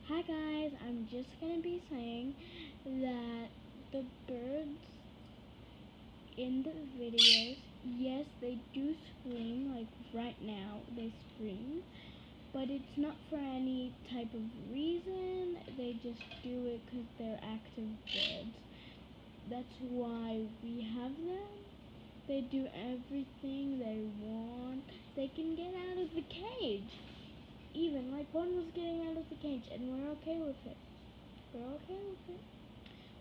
Hi guys, I'm just gonna be saying that the birds in the videos, yes, they do scream, like right now, they scream, but it's not for any type of reason, they just do it because they're active birds. That's why we have them. They do everything they want. They can get out of the cage. Even, like, one was getting out of the cage, and we're okay with it. We're okay with it.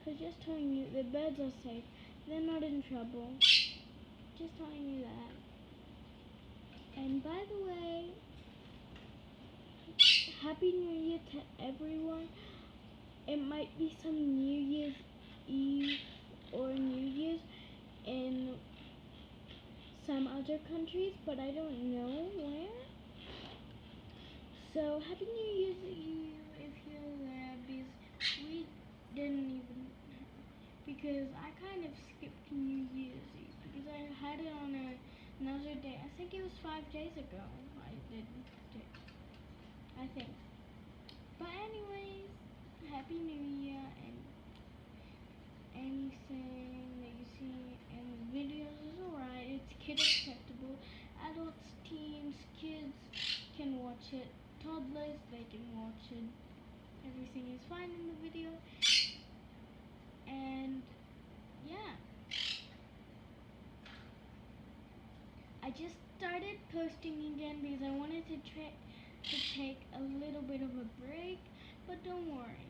So just telling you, the birds are safe. They're not in trouble. Just telling you that. And by the way, Happy New Year to everyone. It might be some New Year's Eve or New Year's in some other countries, but I don't know where. So Happy New Year's Eve if you're there, because we didn't even, because I kind of skipped New Year's Eve because I had it on another day. I think it was 5 days ago I did it. I think. But anyways, Happy New Year, and anything that you see in the videos is alright. It's kid acceptable. Adults, teens, kids can watch it. Toddlers, they can watch it. Everything is fine in the video. And yeah. I just started posting again because I wanted to take a little bit of a break, but don't worry.